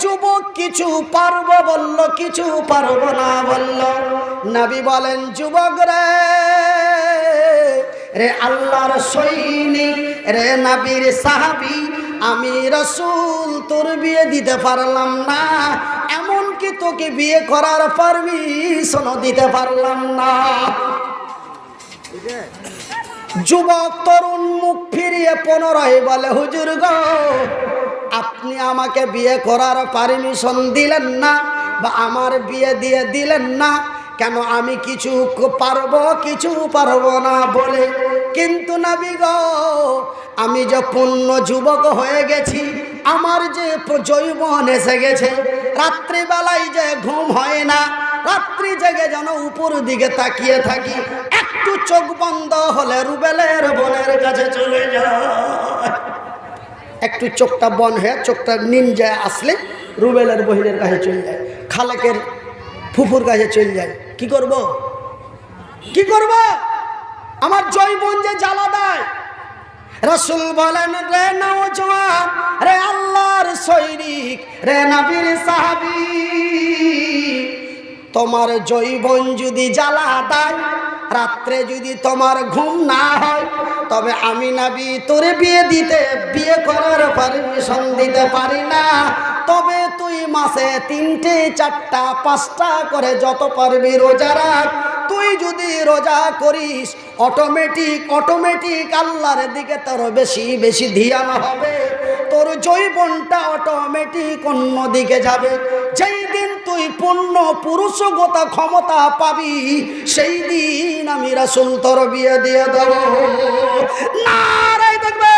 যুবক কিছু পারবো বলল, কিছু পারবো না বলল। নবী বলেন, যুবক রে, রে আল্লাহর সৈনিক, রে নবীর সাহাবী, আমি রাসূল তোর বিয়ে দিতে পারলাম না, এমনকি তোকে বিয়ে করার পারমিশনও দিতে পারলাম না। যুবক তরুণ মুখ ফিরিয়ে পুনরায় বলে, হুজুর গো, আপনি আমাকে বিয়ে করার পারমিশন দিলেন না, বা আমার বিয়ে দিয়ে দিলেন না কেন? আমি কিছু পারবো, কিছু পারবো না বলে। কিন্তু নবী গো, আমি যে পূর্ণ যুবক হয়ে গেছি, আমার যে যৌবন এসে গেছে, রাত্রিবেলায় যে ঘুম হয় না, রাত্রি জেগে যেন উপর দিকে তাকিয়ে থাকি, একটু চোখ বন্ধ হলে রুবেলের বোনের কাছে চলে যায়। একটু চোখটা বন হয়ে চোখটা নিঞ্জায় আসলে রুবেলের বহিনের কাছে চলে যায়, খালেকের ফুফুর কাছে চলে যায়। কি করব, কি করব? আমার যৌবন যে জ্বালা দেয়। রাসূল বলেন, রে নওজোয়ান, রে আল্লাহর সৈনিক, রে নবীর সাহাবী, তোমার যৌবন যদি জ্বালা দেয়, রাত্রে যদি তোমার ঘুম না হয়, তবে আমি নবী তোরে বিয়ে করার পারমিশন দিতে পারি না। তবে তুই মাসে 3টে 4টা 5টা করে যত পারবি রোজা রাখ। তুই যদি রোজা করিস, অটোমেটিক আল্লাহর দিকে তোর বেশি বেশি ধ্যান হবে, তোর যৌবনটা অটোমেটিক অন্য দিকে যাবে। যেই দিন তুই পূর্ণ পুরুষগত ক্ষমতা পাবি, সেই দিন আমি রাসূল তোর বিয়ে দিয়ে দেব। নারে দেখবে।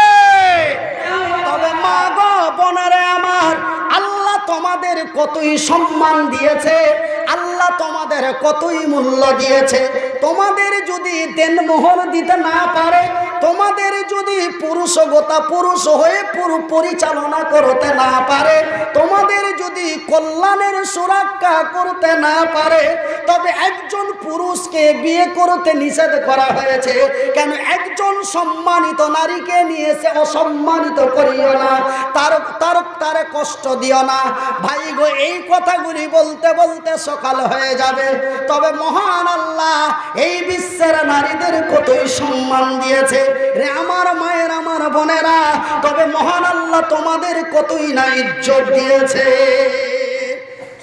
তবে মা গো, বোনেরে আমার, আল্লাহ তোমাদের কতই সম্মান দিয়েছে, আল্লাহ তোমাদের কতই মূল্য দিয়েছে। তোমাদের যদি দেনমোহর দিতে না পারে, তোমাদের যদি পুরুষ হয়ে পরিচালনা করতে না পারে, তোমাদের যদি কল্যাণের সুরক্ষা করতে না পারে, তবে একজন পুরুষকে বিয়ে করতে নিষেধ করা হয়েছে। কেন? একজন সম্মানিত নারীকে নিয়ে এসে অসম্মানিত করিও না, তার কষ্ট দিও না। ভাই গো, এই কথাগুলি বলতে বলতে সকাল হয়ে যাবে। তবে মহান আল্লাহ এই বিশ্বের নারীদের কতই সম্মান দিয়েছে রে আমার মায়ের, আমার বোনেরা। তবে মহান আল্লাহ তোমাদের কতই না ইজ্জত দিয়েছে।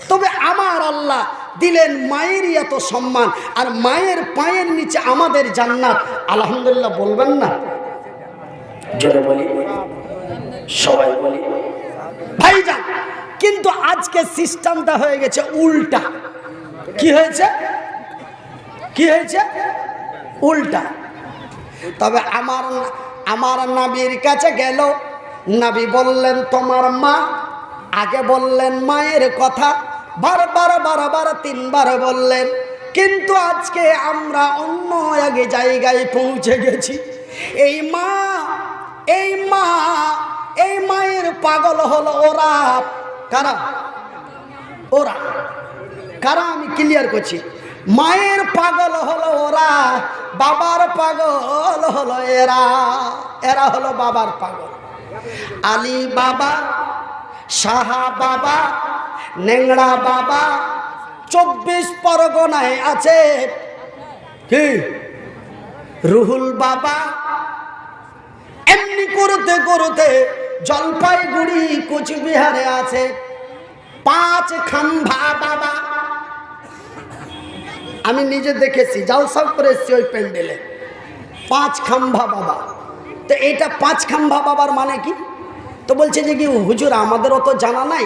তবে আমার আল্লাহ দিলেন মায়েরই এত সম্মান, আর মায়ের পায়ের নিচে আমাদের জান্নাত। আলহামদুলিল্লাহ বলবেন না? জোরে বলি, সবাই বলি ভাইজান। কিন্তু আজকে সিস্টেমটা হয়ে গেছে উল্টা। কি হয়েছে? কি হয়েছে? উল্টা। তবে আমার নবীর কাছে গেল, নবী বললেন তোমার মা। আগে বললেন মায়ের কথা, বারবার 3বার বললেন। কিন্তু আজকে আমরা অন্য এক জায়গায় পৌঁছে গেছি। এই মায়ের পাগল হলো ওরা। কারা? ওরা কারা? আমি ক্লিয়ার করছি। মায়ের পাগল হলো ওরা, বাবার পাগল হলো এরা হলো বাবার পাগল। আলী বাবা, সাহা বাবা, নেংড়া বাবা 24 পরগনায় আছে। কি? রুহুল বাবা। এমনি করতে করতে জলপাইগুড়ি কোচবিহারে আছে 5 খাম্ভা বাবা। আমি নিজে দেখেছি, জালসা করেছি ওই প্যান্ডেলে। 5 খাম্ভা বাবা। তো এটা 5 খাম্ভা বাবার মানে কি? তো বলছে যে কি হুজুর, আমাদেরও তো জানা নাই।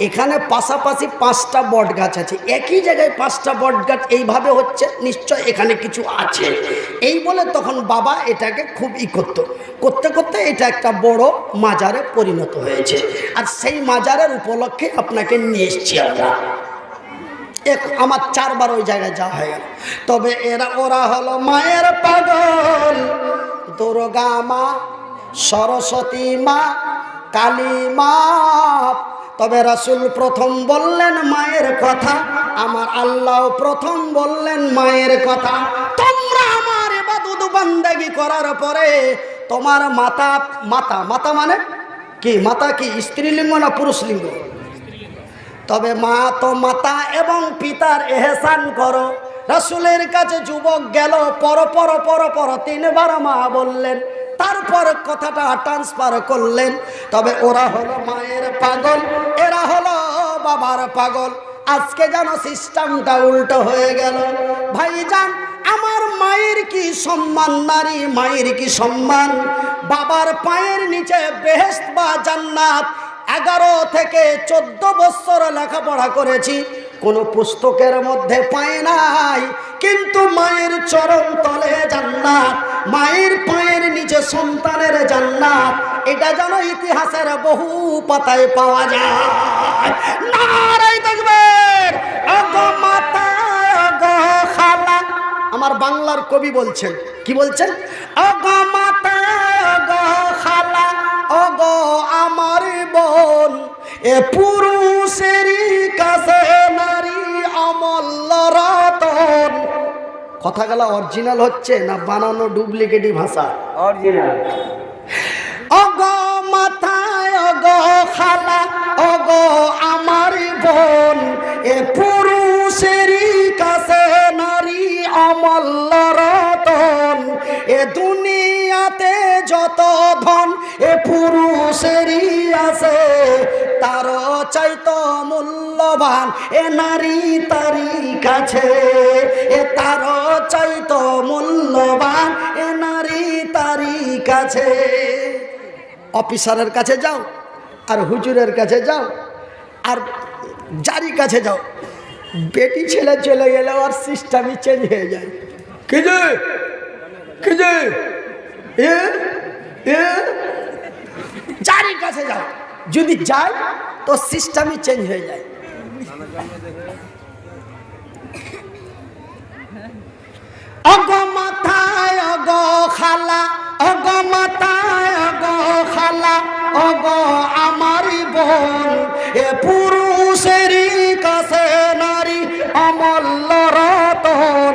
এখানে পাশাপাশি 5টা বট গাছ আছে, একই জায়গায় 5টা বট গাছ এইভাবে হচ্ছে, নিশ্চয় এখানে কিছু আছে। এই বলে তখন বাবা এটাকে খুব করতে করতে এটা একটা বড় মাজারে পরিণত হয়েছে। আর সেই মাজারের উপলক্ষে আপনাকে নিয়ে এসছি আমরা। আমার 4বার ওই জায়গায় যাওয়া হয়ে গেল। তবে ওরা হলো মায়ের পাগল। দুর্গা মা, সরস্বতী মা, কালী মা। তবে রাসূল প্রথম বললেন মায়ের কথা, আমার আল্লাহ প্রথম বললেন মায়ের কথা। তোমরা আমার ইবাদত বান্দাগি করার পরে তোমার মাতা মানে কি? মাতা কি স্ত্রীলিঙ্গ না পুরুষলিঙ্গ? তবে মা তো মাতা এবং পিতার এহসান করো। রাসূলের কাছে যুবক গেল, পর 3বার মা বললেন, তারপর কথাটা ট্রান্সফার করলেন। তবে ওরা হলো মায়ের পাগল, এরা হলো বাবার পাগল। আজকে যেন সিস্টেমটা উল্টো হয়ে গেল। ভাইজান, আমার মায়ের কি সম্মান, নারী মায়ের কি সম্মান। বাবার পায়ের নিচে বেহেশত বা জান্নাত। 11 থেকে 14 বছর লেখাপড়া করেছি, কোনো পুস্তকের মধ্যে পাই নাই, কিন্তু মায়ের চরণ তলে জান্নাত, মায়ের পায়ের নিচে সন্তানের জান্নাত, এটা যেন ইতিহাসের বহু পাতায় পাওয়া যায়। নারে তাকবীর! ওগো মাতা, ওগো খালা। আমার বাংলার কবি বলছেন, কি বলছেন? ওগো মাতা, ওগো খালা, ওগো আমার বোন, এ পুরুষেরই কাছে নারী অমূল্য রতন। কথাগুলো অরিজিনাল হচ্ছে না বানানো ডুপ্লিকেটি ভাষা? অরিজিনাল। ওগো মাতা, ওগো খালা, ওগো আমার বোন, এ পুরুষেরই কাছে নারী অমূল্য রতন। এ দুনিয়াতে যত ধন এ পুরুষেরই আছে, তারও চাইতো মূল্যবান এ নারী তারই কাছে। এ তারও চাইতো মূল্যবান এ নারী তারই কাছে। অফিসারের কাছে যাও, আর হুজুরের কাছে যাও, আর যারই কাছে যাও, বেটি ছেলে চলে গেলে আর সিস্টেমই চেঞ্জ হয়ে যায়। কি যে যারই কাছে যাও, যদি যায় তো সিস্টেমই চেঞ্জ হয়ে যায়। ওগো মাথায়, ওগো খালা, ওগো মাথায়, ওগো খালা, ওগো আমার বোন, এ পুরুষেরই কাছে নারী অমূল্য রতন।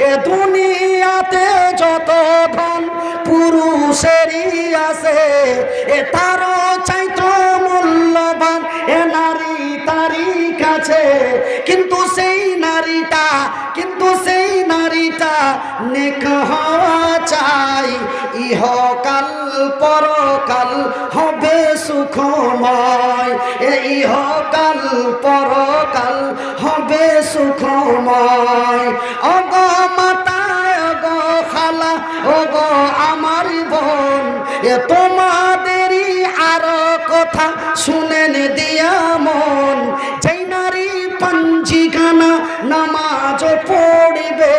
এ দুনিয়াতে যত ধন পুরুষেরই আছে, এ তারও চাইতো মূল্যবান এ নারী তারই কাছে। কিন্তু সেই নারীটা নেক হওয়া চাই, ইহকাল পরকাল হবে সুখময়। এ ইহকাল পরকাল হবে সুখময়। ওগো মাতা, ওগো খালা, ওগো আমার বোন, এ তোমাদেরই আরো কথা শুনেন দিয়া মন। যেই নারী পাঞ্জিখানা নামাজ পড়িবে,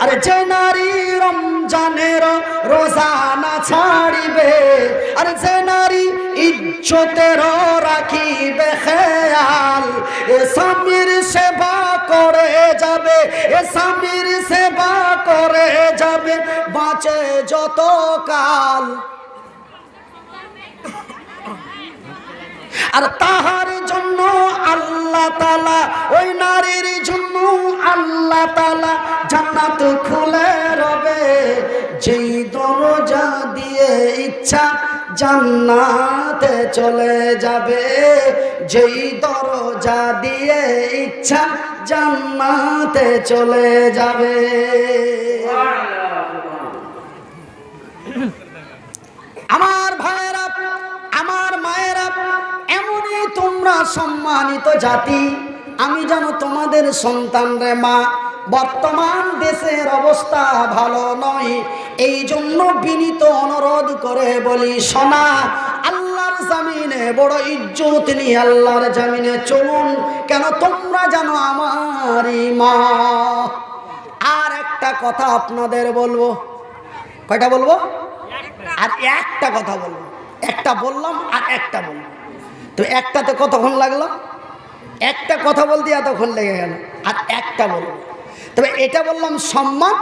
আরে যে নারী রমজানের রোজা না ছাড়িবে, আরে যে নারী ইজ্জতের রাখিবে খেয়াল, এ স্বামীর সেবা করে যাবে, এ স্বামীর সেবা করে যাবে, বাঁচে যত কাল। আর তাহার জন্য আল্লাহ তাআলা, ওই নারীর জন্য আল্লাহ তাআলা জান্নাত খুলে রবে। যেই দরজা দিয়ে ইচ্ছা জান্নাতে চলে যাবে, যেই দরজা দিয়ে ইচ্ছা জান্নাতে চলে যাবে। আমার ভাইয়েরা, আমার মায়েরা, এমনই তোমরা সম্মানিত জাতি। আমি যেন তোমাদের সন্তানরে মা, বর্তমান দেশের অবস্থা ভালো নয়, এই জন্য বিনীত অনুরোধ করে বলি, সোনা আল্লাহর জামিনে বড় ইজ্জত নিয়ে আল্লাহর জামিনে চলুন। কেন? তোমরা জানো আমারই মা। আর একটা কথা আপনাদের বলবো। কয়টা বলবো? আর একটা কথা বলবো। একটা বললাম আর একটা বলবো, তো একটাতে কতক্ষণ লাগলো? একটা কথা বলতে এতক্ষণ লেগে গেল। আর একটা বলবো, তবে এটা বললাম সম্মান।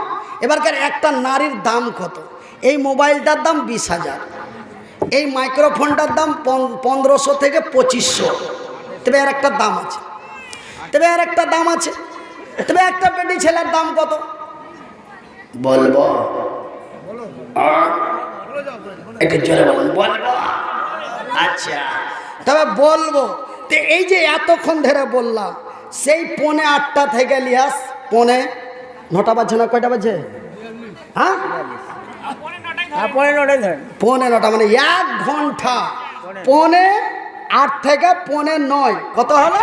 এবারকার একটা নারীর দাম কত? এই মোবাইলটার দাম 20,000, এই মাইক্রোফোনটার দাম 1500 থেকে 2500। তবে এর একটা দাম আছে, তবে এর একটা দাম আছে। তবে একটা বেটি ছেলের দাম কত বলবো? একটু জোরে বলুন। বলবো? আচ্ছা, তবে বলবো। তো এই যে এতক্ষণ ধরে বললাম, সেই 7:45 থেকে লিয়াস 9:30 বাজছে না, কয়টা বাজছে? হ্যাঁ 9:30, মানে 1 ঘন্টা। 7:45 থেকে 9:45 কত হলো?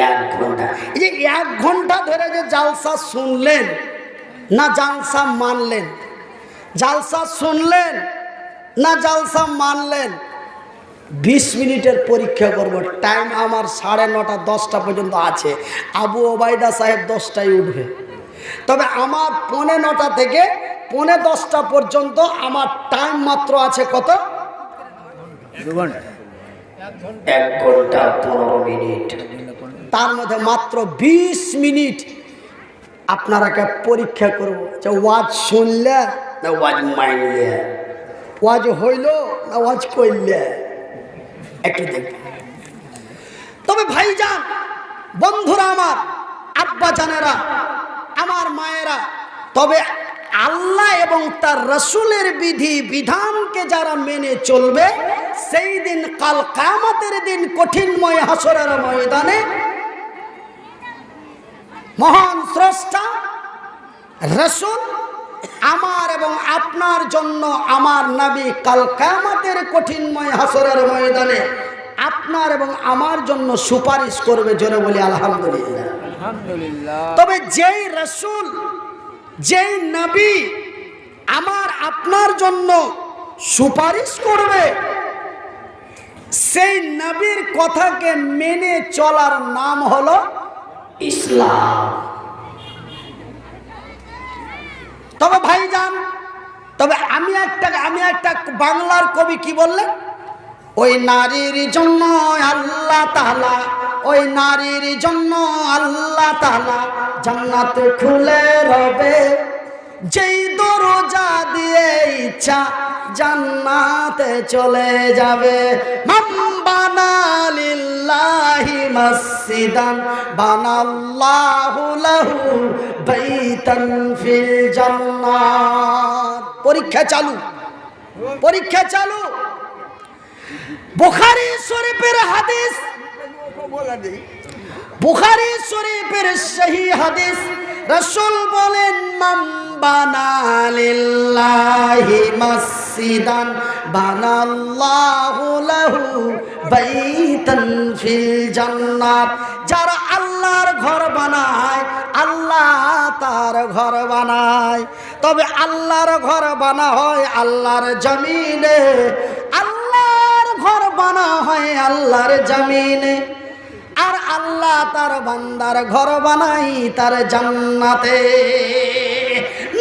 1 ঘন্টা। এই যে 1 ঘন্টা ধরে যে জালসা শুনলেন না জালসা মানলেন, জালসা শুনলেন না জালসা মানলেন, 20 মিনিটের পরীক্ষা করব। টাইম আমার 9:30 10টা পর্যন্ত আছে। আবু ওবায়দা সাহেব 10টায় উঠবে, তবে আমার 9:45 থেকে 9:45 পর্যন্ত আমার টাইম মাত্র আছে কত? 1 ঘন্টা 15 মিনিট। তার মধ্যে মাত্র 20 মিনিট আপনারাকে পরীক্ষা করব যে ওয়াজ শুনলে না ওয়াজ মানলে, ওয়াজ হইল না ওয়াজ করলে, একটু দেখবেন। তবে ভাইজান, বন্ধুরা আমার, আব্বা জানেরা, আমার মায়েরা, তবে আল্লাহ এবং তার রাসূলের বিধি বিধানকে যারা মেনে চলবে, সেই দিন কাল কিয়ামতের দিন কঠিনময় হাসরের ময়দানে মহান স্রষ্টা রাসূল আমার এবং আপনার জন্য, আমার নবী কাল কিয়ামতের কঠিনময় হাসরের ময়দানে আপনার এবং আমার জন্য সুপারিশ করবে। জোরে বলি আলহামদুলিল্লাহ, আলহামদুলিল্লাহ। তবে যেই রাসূল, যেই নবী আমার আপনার জন্য সুপারিশ করবে, সেই নবীর কথাকে মেনে চলার নাম হলো ইসলাম। তবে ভাইজান, তবে আমি একটা বাংলার কবি কি বললেন, ওই নারীর জন্য আল্লাহ তাআলা, ওই নারীর জন্য আল্লাহ তাআলা জান্নাত খুলে রবে, যেই দরজা দিয়ে ইচ্ছা জান্নাতে চলে যাবে। মান বানা লিল্লাহি মসজিদান বানাল্লাহু লাহু বাইতান ফিল জান্নাত। পরীক্ষা চালু, পরীক্ষা চালু। বুখারী শরীফের হাদিস, বুখারী শরীফের সহিহ হাদিস, রাসূল বলেন, মান বানা লিল্লাহি মসজিদান বানাল্লাহু লাহু বাইতান ফিল জান্নাত। যারা আল্লাহর ঘর বানায়, আল্লাহ তার ঘর বানায়। তবে আল্লাহর ঘর বানা হয় আল্লাহর জমিনে, আল্লাহর ঘর বানা হয় আল্লাহর জমিনে। আর আল্লাহ তার বান্দার ঘর বানাই তার জান্নাতে।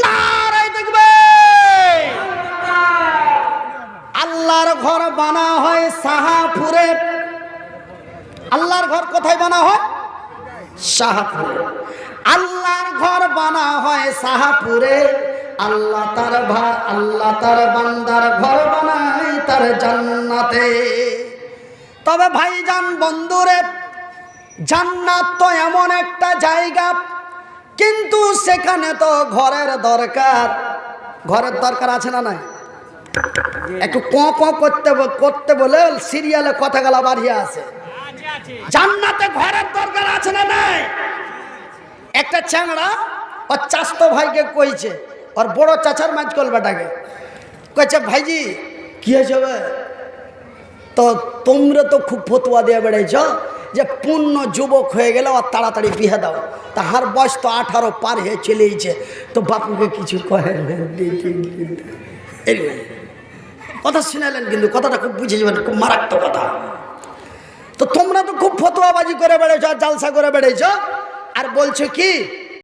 নারায়ে তাকবীর। আল্লাহর ঘর বানা হয় শাহপুরে। আল্লাহর ঘর কোথায় বানা হয়? শাহপুরে। আল্লাহর ঘর বানা হয় শাহপুরে। আল্লাহ তার বান্দার ঘর বানাই তার জান্নাতে। তবে ভাইজান, বন্ধুরে, জান্নাত তো এমন একটা জায়গা, কিন্তু সেখানে তো ঘরের দরকার। ঘরের দরকার আছে না নাই? একটু করতে বলে সিরিয়ালে কথাগুলো বাড়িয়ে আছে। জান্নাতে ঘরের দরকার আছে না নাই? একটা চ্যাংড়া ওর চাচতো ভাইকে কইছে, ওর বড় চাচার মাঝ কলবাটাকে কইছে, ভাইজি কি হয়েছে? তো তোমরা তো খুব ফতুয়া দিয়ে বেড়াইছ যে পূর্ণ যুবক হয়ে গেলে আর তাড়াতাড়ি বিয়ে দাও। তাহার বয়স তো 18 পার হয়ে চলেইছে, তো বাপুকে কিছু কহেন। কথা শুনালেন, কিন্তু কথাটা খুব বুঝে যাবেন, খুব মারাত্মক কথা। তো তোমরা তো খুব ফতুয়াবাজি করে বেড়েছ আর জালসা করে বেড়েছ, আর বলছো কি